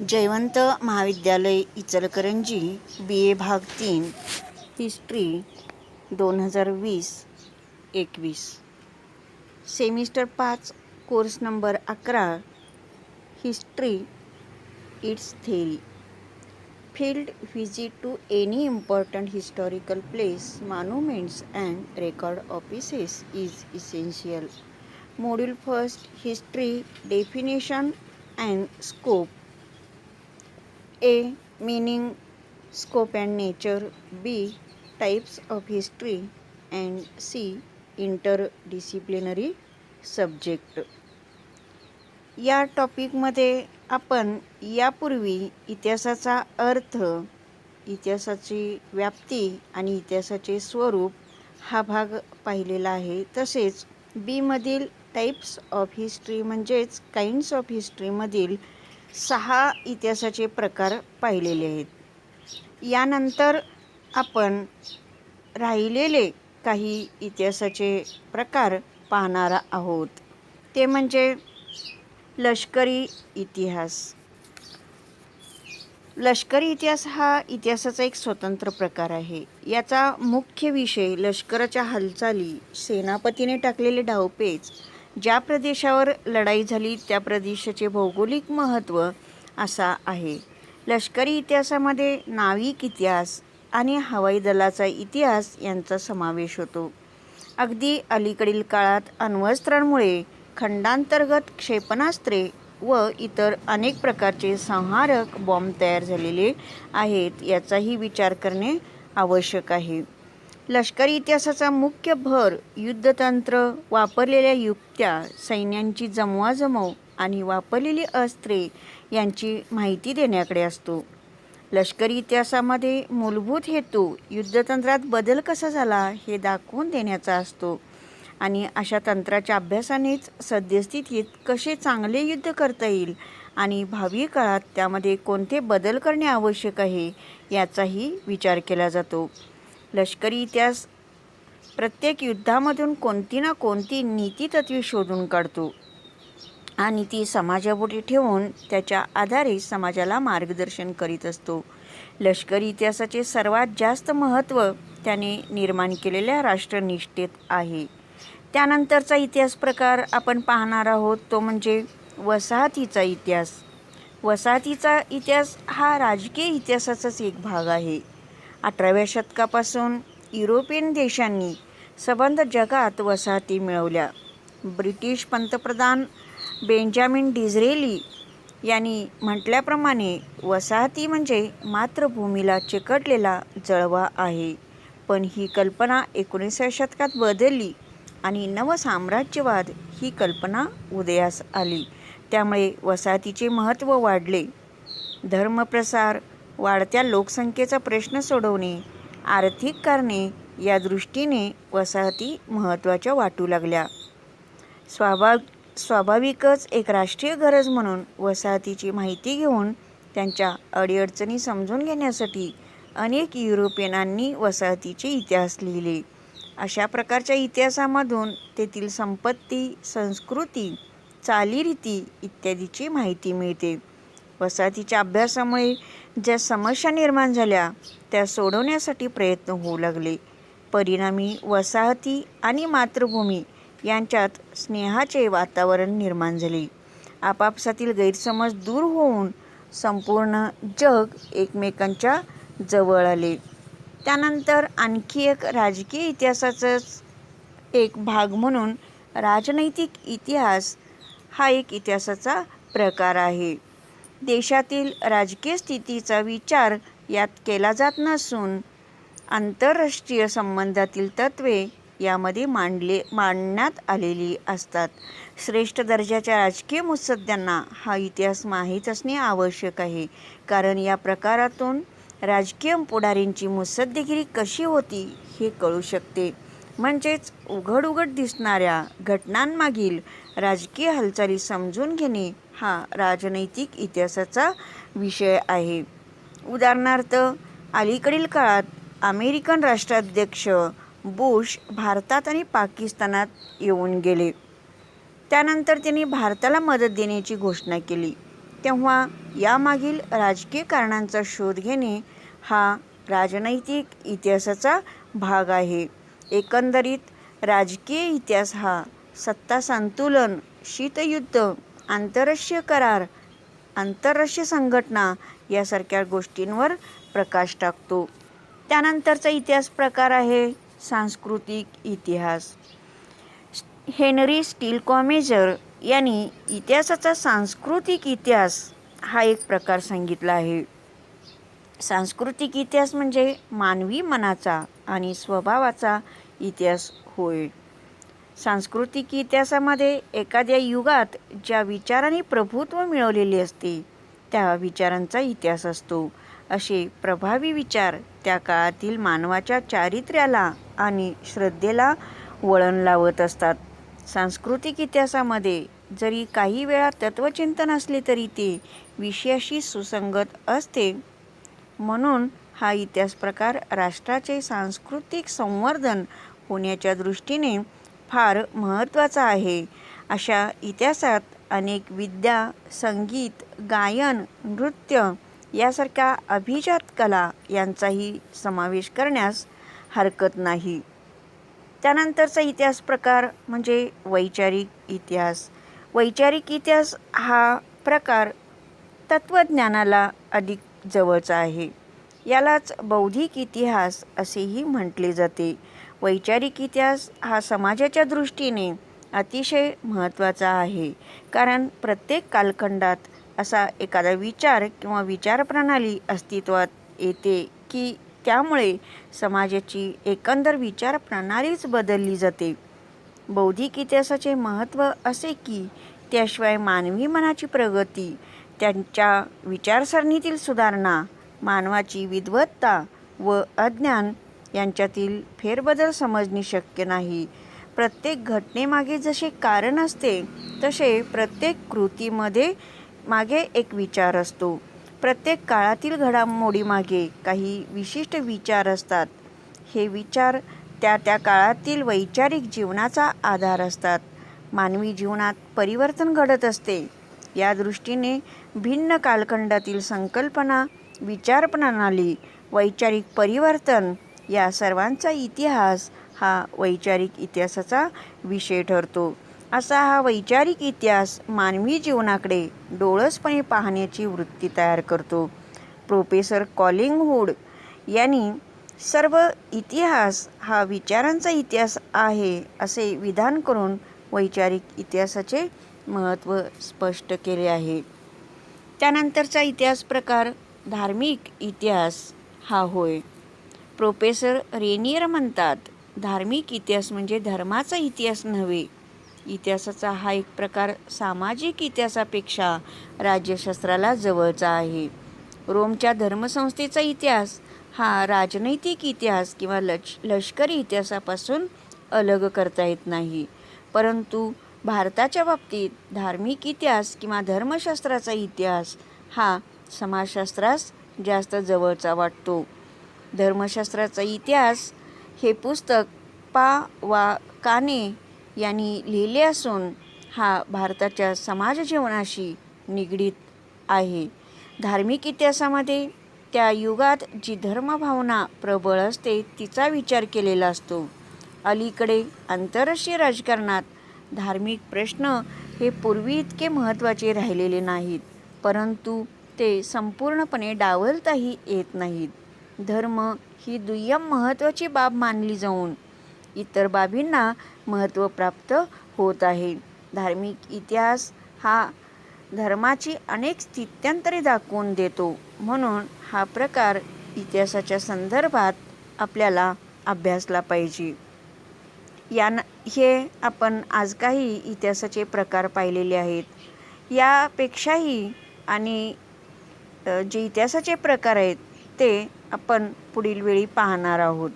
जयवंत महाविद्यालय इचलकरंजी BA भाग 3 history 2020-21 semester 5 course number 11 history its theory field visit to any important historical place monuments and record offices is essential. Module first history definition and scope. A. Meaning, scope and nature. B. Types of history. And C. Interdisciplinary subject. या टॉपिकमध्ये आपण यापूर्वी इतिहासाचा अर्थ, इतिहासाची व्याप्ती आणि इतिहासाचे स्वरूप हा भाग पाहिलेला आहे. तसेच बी मधील टाइप्स ऑफ हिस्ट्री म्हणजेच काइंड्स ऑफ हिस्ट्रीमधील 6 इतिहासाचे प्रकार पाहिलेले आहेत. यानंतर आपण राहिलेले काही इतिहासाचे प्रकार पाहणार आहोत. ते म्हणजे लष्करी इतिहास. लष्करी इतिहास हा इतिहासाचा एक स्वतंत्र प्रकार आहे. याचा मुख्य विषय लष्कराच्या हालचाली, सेनापतीने टाकलेले डावपेच, ज्या प्रदेशावर लढाई झाली त्या प्रदेशाचे भौगोलिक महत्त्व असा आहे. लष्करी इतिहासामध्ये नाविक इतिहास आणि हवाई दलाचा इतिहास यांचा समावेश होतो. अगदी अलीकडील काळात अण्वस्त्रांमुळे खंडांतर्गत क्षेपणास्त्रे व इतर अनेक प्रकारचे संहारक बॉम्ब तयार झालेले आहेत, याचाही विचार करणे आवश्यक आहे. लष्करी इतिहासाचा मुख्य भर युद्धतंत्र, वापरलेल्या युक्त्या, सैन्यांची जमवाजमव आणि वापरलेली अस्त्रे यांची माहिती देण्याकडे असतो. लष्करी इतिहासामध्ये मूलभूत हेतू युद्धतंत्रात बदल कसा झाला हे दाखवून देण्याचा असतो आणि अशा तंत्राच्या अभ्यासानेच सद्यस्थितीत कसे चांगले युद्ध करता येईल आणि भावी काळात त्यामध्ये कोणते बदल करणे आवश्यक आहे याचाही विचार केला जातो. लष्करी इतिहास प्रत्येक युद्धामधून कोणती ना कोणती नीतितत्वे शोधून काढतो आणि ती समाजापुढे ठेवून त्याच्या आधारे समाजाला मार्गदर्शन करीत असतो. लष्करी इतिहासाचे सर्वात जास्त महत्त्व त्याने निर्माण केलेल्या राष्ट्रनिष्ठेत आहे. त्यानंतरचा इतिहास प्रकार आपण पाहणार आहोत तो म्हणजे वसाहतीचा इतिहास. वसाहतीचा इतिहास हा राजकीय इतिहासाचाच एक भाग आहे. 18व्या शतकापासून युरोपियन देशांनी संबंध जगात वसाहती मिळवल्या. ब्रिटिश पंतप्रधान बेंजामिन डिझरेली यांनी म्हटल्याप्रमाणे वसाहती म्हणजे मातृभूमीला चिकटलेला जळवा आहे. पण ही कल्पना 19व्या शतकात बदलली आणि नवसाम्राज्यवाद ही कल्पना उदयास आली. त्यामुळे वसाहतीचे महत्त्व वाढले. धर्मप्रसार, वाढत्या लोकसंख्येचा प्रश्न सोडवणे, आर्थिक कारणे या दृष्टीने वसाहती महत्त्वाच्या वाटू लागल्या. स्वाभाविकच एक राष्ट्रीय गरज म्हणून वसाहतीची माहिती घेऊन त्यांच्या अडीअडचणी समजून घेण्यासाठी अनेक युरोपियनांनी वसाहतीचे इतिहास लिहिले. अशा प्रकारच्या इतिहासामधून तेथील संपत्ती, संस्कृती, चालीरीती इत्यादीची माहिती मिळते. वसाहतीच्या अभ्यासामुळे ज्या समस्या निर्माण झाल्या त्या सोडवण्यासाठी प्रयत्न होऊ लागले. परिणामी वसाहती आणि मातृभूमी यांच्यात स्नेहाचे वातावरण निर्माण झाले. आपापसातील गैरसमज दूर होऊन संपूर्ण जग एकमेकांच्या जवळ आले. त्यानंतर आणखी एक राजकीय इतिहासाचाच एक भाग म्हणून राजनैतिक इतिहास हा एक इतिहासाचा प्रकार आहे. देशातील राजकीय स्थितीचा विचार यात केला जात नसून आंतरराष्ट्रीय संबंधातील तत्त्वे यामध्ये मांडण्यात आलेली असतात. श्रेष्ठ दर्जाच्या राजकीय मुत्सद्द्यांना हा इतिहास माहीत असणे आवश्यक आहे, कारण या प्रकारातून राजकीय पुढारींची मुत्सद्देगिरी कशी होती हे कळू शकते. म्हणजेच उघड दिसणाऱ्या घटनांमागील राजकीय हालचाली समजून घेणे हा राजनैतिक इतिहासाचा विषय आहे. उदाहरणार्थ, अलीकडील काळात अमेरिकन राष्ट्राध्यक्ष बुश भारतात आणि पाकिस्तानात येऊन गेले. त्यानंतर त्यांनी भारताला मदत देण्याची घोषणा केली. तेव्हा यामागील राजकीय कारणांचा शोध घेणे हा राजनैतिक इतिहासाचा भाग आहे. एकंदरीत राजकीय इतिहास हा सत्ता संतुलन, शीतयुद्ध, आंतरराष्ट्रीय करार, आंतरराष्ट्रीय संघटना यासारख्या गोष्टींवर प्रकाश टाकतो. त्यानंतरचा इतिहास प्रकार आहे सांस्कृतिक इतिहास. हेनरी स्टील कॉमेजर यांनी इतिहासाचा सांस्कृतिक इतिहास हा एक प्रकार सांगितला आहे. सांस्कृतिक इतिहास म्हणजे मानवी मनाचा आणि स्वभावाचा इतिहास होय. सांस्कृतिक इतिहासामध्ये एखाद्या युगात ज्या विचारांनी प्रभुत्व मिळवलेले असते त्या विचारांचा इतिहास असतो. असे प्रभावी विचार त्या काळातील मानवाच्या चारित्र्याला आणि श्रद्धेला वळण लावत असतात. सांस्कृतिक इतिहासामध्ये जरी काही वेळा तत्त्वचिंतन असले तरी ते विषयाशी सुसंगत असते. म्हणून हा इतिहास प्रकार राष्ट्राचे सांस्कृतिक संवर्धन होण्याच्या दृष्टीने फार महत्त्वाचा आहे. अशा इतिहासात अनेक विद्या, संगीत, गायन, नृत्य यासारख्या अभिजात कला यांचाही समावेश करण्यास हरकत नाही. त्यानंतरचा इतिहास प्रकार म्हणजे वैचारिक इतिहास. वैचारिक इतिहास हा प्रकार तत्त्वज्ञानाला अधिक जवळचा आहे. यालाच बौद्धिक इतिहास असेही म्हटले जाते. वैचारिक इतिहास हा समाजाच्या दृष्टीने अतिशय महत्त्वाचा आहे, कारण प्रत्येक कालखंडात असा एखादा विचार किंवा विचारप्रणाली अस्तित्वात येते की त्यामुळे समाजाची एकंदर विचारप्रणालीच बदलली जाते. बौद्धिक इतिहासाचे महत्त्व असे की त्याशिवाय मानवी मनाची प्रगती, त्यांच्या विचारसरणीतील सुधारणा, मानवाची विद्वत्ता व अज्ञान यांच्यातील फेरबदल समजणे शक्य नाही. प्रत्येक घटनेमागे जसे कारण असते तसे प्रत्येक कृतीमध्ये मागे एक विचार असतो. प्रत्येक काळातील घडामोडीमागे काही विशिष्ट विचार असतात. हे विचार त्या त्या काळातील वैचारिक जीवनाचा आधार असतात. मानवी जीवनात परिवर्तन घडत असते. या दृष्टीने भिन्न कालखंडातील संकल्पना, विचारप्रणाली, वैचारिक परिवर्तन या सर्वांचा इतिहास हा वैचारिक इतिहासाचा विषय ठरतो. असा हा वैचारिक इतिहास मानवी जीवनाकडे डोळसपणे पाहण्याची वृत्ती तयार करतो. प्रोफेसर कॉलिंगवूड यांनी सर्व इतिहास हा विचारांचा इतिहास आहे असे विधान करून वैचारिक इतिहासाचे महत्त्व स्पष्ट केले आहे. त्यानंतरचा इतिहास प्रकार धार्मिक इतिहास हा होय. प्रोफेसर रेनियर म्हणतात, धार्मिक इतिहास म्हणजे धर्माचा इतिहास नव्हे. इतिहासाचा हा एक प्रकार सामाजिक इतिहासापेक्षा राज्यशास्त्राला जवळचा आहे. रोमच्या धर्मसंस्थेचा इतिहास हा राजनैतिक इतिहास किंवा लष्करी इतिहासापासून अलग करता येत नाही. परंतु भारताच्या बाबतीत धार्मिक इतिहास किंवा धर्मशास्त्राचा इतिहास हा समाजशास्त्रास जास्त जवळचा वाटतो. धर्मशास्त्राचा इतिहास हे पुस्तक पा. वा. काने यांनी लिहिले असून हा भारताच्या समाजजीवनाशी निगडीत आहे. धार्मिक इतिहासामध्ये त्या युगात जी धर्मभावना प्रबळ असते तिचा विचार केलेला असतो. अलीकडे आंतरराष्ट्रीय राजकारणात धार्मिक प्रश्न हे पूर्वी इतके महत्त्वाचे राहिलेले नाहीत, परंतु ते संपूर्णपणे डावलताही येत नाहीत. धर्म ही दुय्यम महत्त्वाची बाब मानली जाऊन इतर बाबींना महत्त्व प्राप्त होत आहे. धार्मिक इतिहास हा धर्माची अनेक स्थित्यंतरे दाखवून देतो. म्हणून हा प्रकार इतिहासाच्या संदर्भात आपल्याला अभ्यासला पाहिजे. हे आपण आज काही इतिहासाचे प्रकार पाहिलेले आहेत. यापेक्षाही आणि जे इतिहासाचे प्रकार आहेत ते आपण पुढील वेळी पाहणार आहोत.